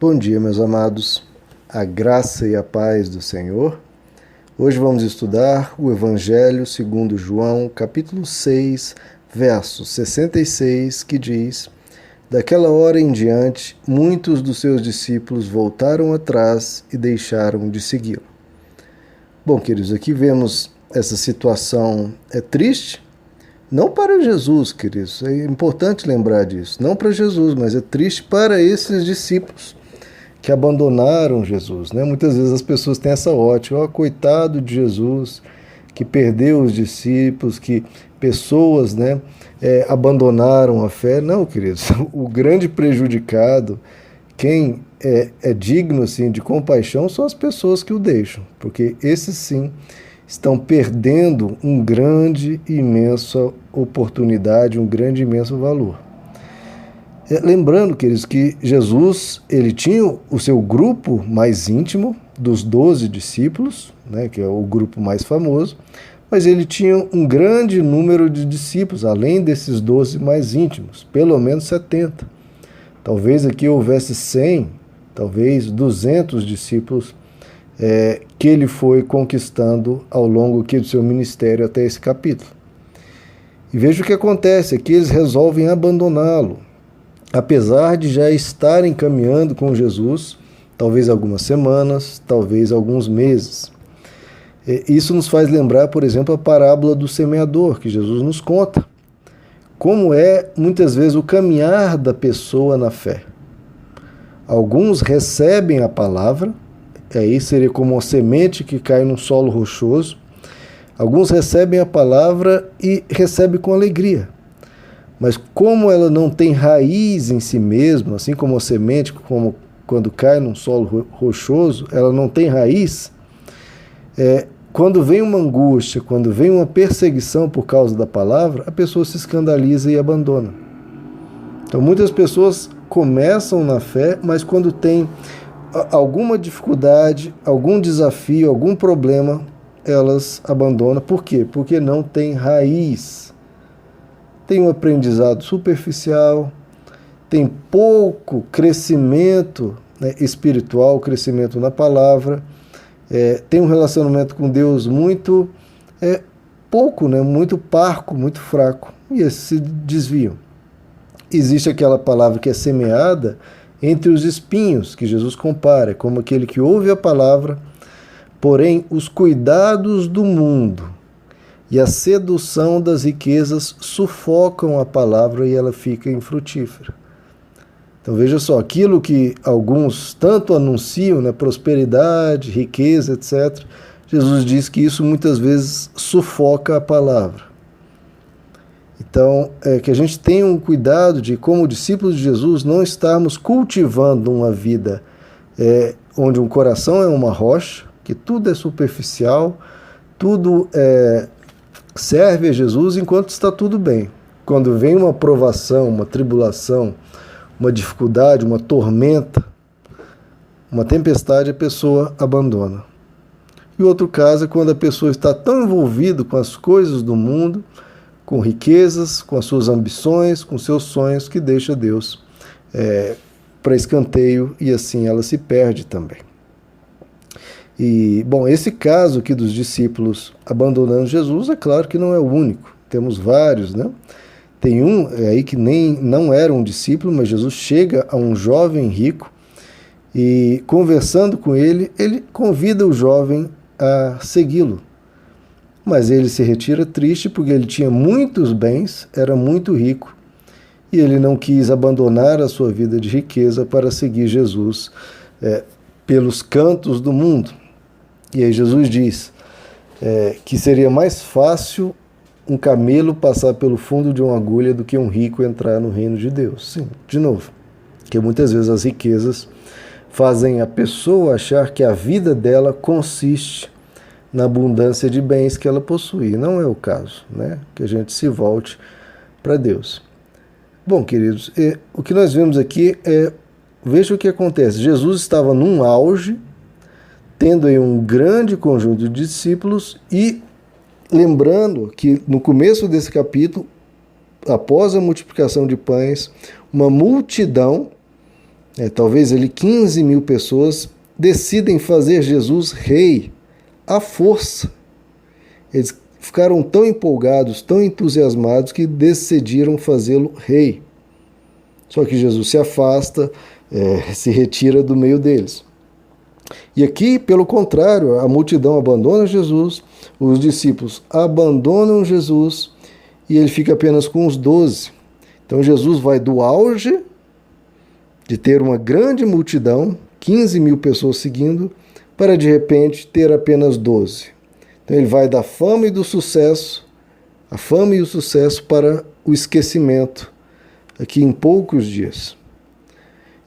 Bom dia, meus amados, a graça e a paz do Senhor. Hoje vamos estudar o Evangelho segundo João, capítulo 6, verso 66, que diz: Daquela hora em diante, muitos dos seus discípulos voltaram atrás e deixaram de segui-lo. Bom, queridos, aqui vemos essa situação triste, não para Jesus, queridos, é importante lembrar disso, não para Jesus, mas é triste para esses discípulos que abandonaram Jesus, né? Muitas vezes as pessoas têm essa ótica, coitado de Jesus, que perdeu os discípulos, que pessoas, né, abandonaram a fé. Não, queridos, o grande prejudicado, quem é digno assim, de compaixão, são as pessoas que o deixam, porque esses sim estão perdendo um grande, imensa oportunidade, um grande, imenso valor. Lembrando, queridos, que Jesus ele tinha o seu grupo mais íntimo, dos 12 discípulos, né, que é o grupo mais famoso, mas ele tinha um grande número de discípulos, além desses 12 mais íntimos, pelo menos 70. Talvez aqui houvesse 100, talvez 200 discípulos que ele foi conquistando ao longo aqui do seu ministério até esse capítulo. E veja o que acontece, é que eles resolvem abandoná-lo. Apesar de já estarem caminhando com Jesus, talvez algumas semanas, talvez alguns meses. Isso nos faz lembrar, por exemplo, a parábola do semeador, que Jesus nos conta. Como é, muitas vezes, o caminhar da pessoa na fé. Alguns recebem a palavra, aí seria como uma semente que cai num solo rochoso. Alguns recebem a palavra e recebem com alegria. Mas como ela não tem raiz em si mesma, assim como a semente, como quando cai num solo rochoso, ela não tem raiz, quando vem uma angústia, quando vem uma perseguição por causa da palavra, a pessoa se escandaliza e abandona. Então muitas pessoas começam na fé, mas quando tem alguma dificuldade, algum desafio, algum problema, elas abandonam. Por quê? Porque não tem raiz. Tem um aprendizado superficial, tem pouco crescimento, né, espiritual, crescimento na palavra, tem um relacionamento com Deus muito pouco, né, muito parco, muito fraco, e esses se desviam. Existe aquela palavra que é semeada entre os espinhos, que Jesus compara, como aquele que ouve a palavra, porém os cuidados do mundo e a sedução das riquezas sufocam a palavra e ela fica infrutífera. Então veja só, aquilo que alguns tanto anunciam, né, prosperidade, riqueza, etc., Jesus diz que isso muitas vezes sufoca a palavra. Então, que a gente tenha um cuidado de, como discípulos de Jesus, não estarmos cultivando uma vida onde um coração é uma rocha, que tudo é superficial, tudo serve a Jesus enquanto está tudo bem. Quando vem uma provação, uma tribulação, uma dificuldade, uma tormenta, uma tempestade, a pessoa abandona. E outro caso é quando a pessoa está tão envolvida com as coisas do mundo, com riquezas, com as suas ambições, com seus sonhos, que deixa Deus para escanteio e assim ela se perde também. E, bom, esse caso aqui dos discípulos abandonando Jesus, é claro que não é o único. Temos vários, né? Tem um aí que não era um discípulo, mas Jesus chega a um jovem rico e, conversando com ele, ele convida o jovem a segui-lo. Mas ele se retira triste porque ele tinha muitos bens, era muito rico, e ele não quis abandonar a sua vida de riqueza para seguir Jesus pelos cantos do mundo. E aí Jesus diz que seria mais fácil um camelo passar pelo fundo de uma agulha do que um rico entrar no reino de Deus. Sim, de novo, porque muitas vezes as riquezas fazem a pessoa achar que a vida dela consiste na abundância de bens que ela possui. Não é o caso, né? Que a gente se volte para Deus. Bom, queridos, o que nós vemos aqui veja o que acontece. Jesus estava num auge, tendo aí um grande conjunto de discípulos e lembrando que no começo desse capítulo, após a multiplicação de pães, uma multidão Talvez ali 15 mil pessoas decidem fazer Jesus rei à força. Eles ficaram tão empolgados, tão entusiasmados, que decidiram fazê-lo rei. Só que Jesus se afasta, se retira do meio deles. E aqui, pelo contrário, a multidão abandona Jesus, os discípulos abandonam Jesus e ele fica apenas com os 12. Então Jesus vai do auge de ter uma grande multidão, 15 mil pessoas seguindo, para de repente ter apenas 12. Então ele vai da fama e do sucesso, a fama e o sucesso para o esquecimento, aqui em poucos dias.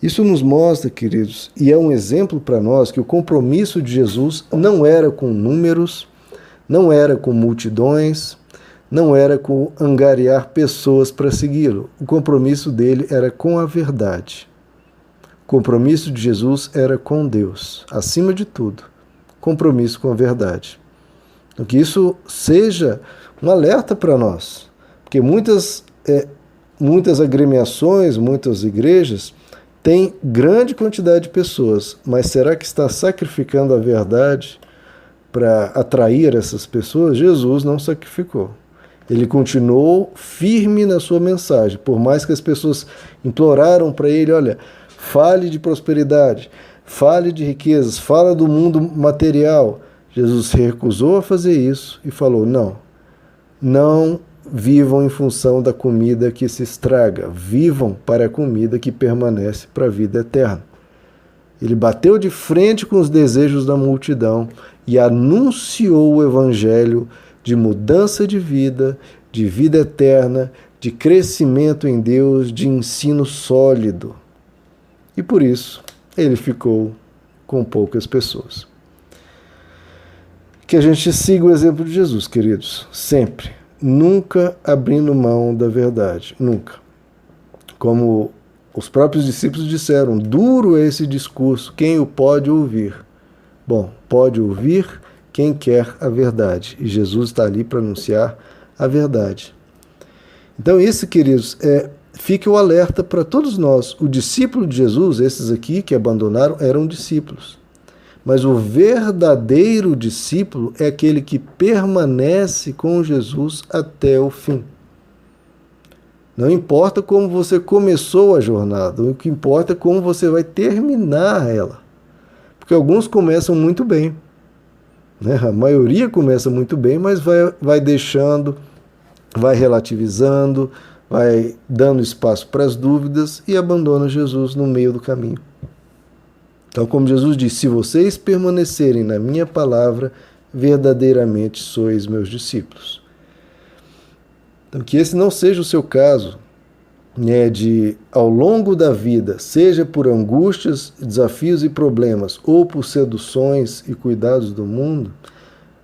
Isso nos mostra, queridos, e é um exemplo para nós, que o compromisso de Jesus não era com números, não era com multidões, não era com angariar pessoas para segui-lo. O compromisso dele era com a verdade. O compromisso de Jesus era com Deus, acima de tudo, compromisso com a verdade. Então, que isso seja um alerta para nós, porque muitas agremiações, muitas igrejas têm grande quantidade de pessoas, mas será que está sacrificando a verdade para atrair essas pessoas? Jesus não sacrificou. Ele continuou firme na sua mensagem, por mais que as pessoas imploraram para ele, olha, fale de prosperidade, fale de riquezas, fala do mundo material. Jesus se recusou a fazer isso e falou, não vivam em função da comida que se estraga, vivam para a comida que permanece para a vida eterna. Ele bateu de frente com os desejos da multidão e anunciou o evangelho de mudança de vida eterna, de crescimento em Deus, de ensino sólido. E por isso ele ficou com poucas pessoas. Que a gente siga o exemplo de Jesus, queridos, sempre. Nunca abrindo mão da verdade, nunca. Como os próprios discípulos disseram, duro é esse discurso, quem o pode ouvir? Bom, pode ouvir quem quer a verdade, e Jesus está ali para anunciar a verdade. Então isso, queridos, fique o alerta para todos nós. O discípulo de Jesus, esses aqui que abandonaram, eram discípulos. Mas o verdadeiro discípulo é aquele que permanece com Jesus até o fim. Não importa como você começou a jornada, o que importa é como você vai terminar ela. Porque alguns começam muito bem, né? A maioria começa muito bem, mas vai deixando, vai relativizando, vai dando espaço para as dúvidas e abandona Jesus no meio do caminho. Então, como Jesus disse, se vocês permanecerem na minha palavra, verdadeiramente sois meus discípulos. Então, que esse não seja o seu caso, né, de, ao longo da vida, seja por angústias, desafios e problemas, ou por seduções e cuidados do mundo,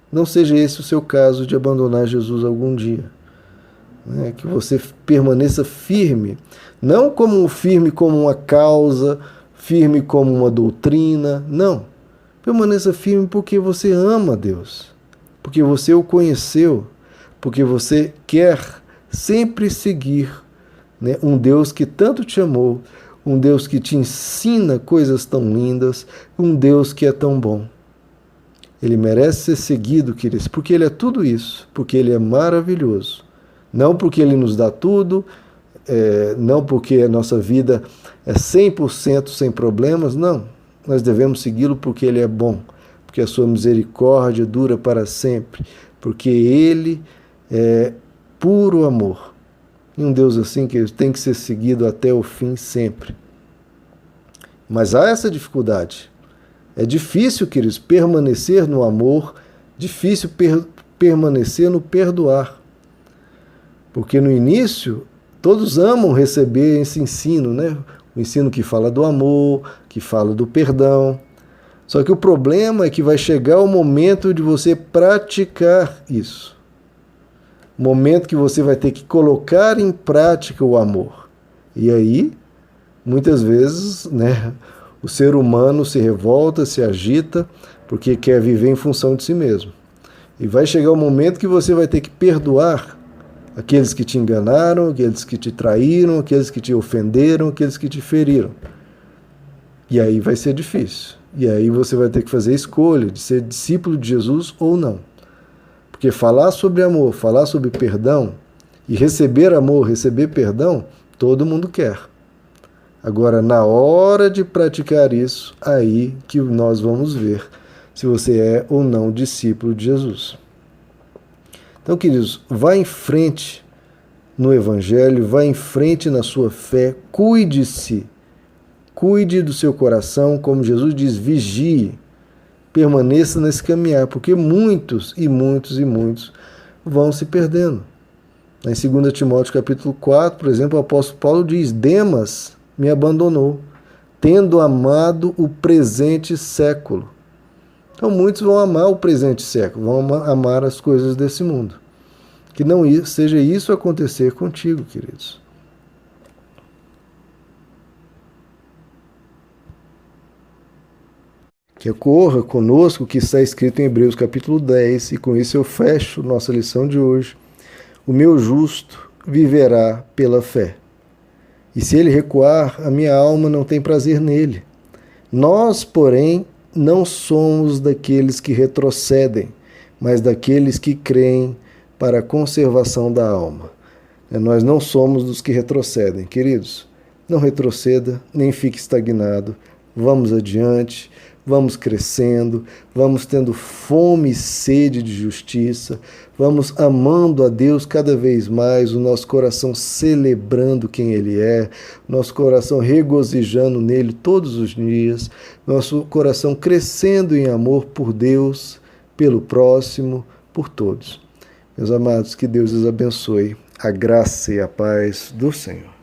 não seja esse o seu caso de abandonar Jesus algum dia. Né, que você permaneça firme, não firme como uma causa, firme como uma doutrina, não. Permaneça firme porque você ama Deus, porque você o conheceu, porque você quer sempre seguir, né, um Deus que tanto te amou, um Deus que te ensina coisas tão lindas, um Deus que é tão bom. Ele merece ser seguido, queridos, porque Ele é tudo isso, porque Ele é maravilhoso. Não porque Ele nos dá tudo, não porque a nossa vida é 100% sem problemas, não. Nós devemos segui-lo porque Ele é bom, porque a sua misericórdia dura para sempre, porque Ele é puro amor. E um Deus assim que tem que ser seguido até o fim sempre. Mas há essa dificuldade. É difícil, queridos, permanecer no amor, difícil permanecer no perdoar. Porque no início, todos amam receber esse ensino, né? O ensino que fala do amor, que fala do perdão. Só que o problema é que vai chegar o momento de você praticar isso. O momento que você vai ter que colocar em prática o amor. E aí, muitas vezes, né, o ser humano se revolta, se agita, porque quer viver em função de si mesmo. E vai chegar o momento que você vai ter que perdoar aqueles que te enganaram, aqueles que te traíram, aqueles que te ofenderam, aqueles que te feriram. E aí vai ser difícil. E aí você vai ter que fazer a escolha de ser discípulo de Jesus ou não. Porque falar sobre amor, falar sobre perdão e receber amor, receber perdão, todo mundo quer. Agora, na hora de praticar isso, aí que nós vamos ver se você é ou não discípulo de Jesus. Então, queridos, vá em frente no Evangelho, vá em frente na sua fé, cuide-se, cuide do seu coração, como Jesus diz, vigie, permaneça nesse caminhar, porque muitos e muitos e muitos vão se perdendo. Em 2 Timóteo capítulo 4, por exemplo, o apóstolo Paulo diz, Demas me abandonou, tendo amado o presente século. Então muitos vão amar o presente século, vão amar as coisas desse mundo. Que não seja isso acontecer contigo, queridos. Que ocorra conosco o que está escrito em Hebreus capítulo 10, e com isso eu fecho nossa lição de hoje. O meu justo viverá pela fé. E se ele recuar, a minha alma não tem prazer nele. Nós, porém, não somos daqueles que retrocedem, mas daqueles que creem para a conservação da alma. Nós não somos dos que retrocedem. Queridos, não retroceda, nem fique estagnado. Vamos adiante, vamos crescendo, vamos tendo fome e sede de justiça, vamos amando a Deus cada vez mais, o nosso coração celebrando quem Ele é, nosso coração regozijando nele todos os dias, nosso coração crescendo em amor por Deus, pelo próximo, por todos. Meus amados, que Deus os abençoe. A graça e a paz do Senhor.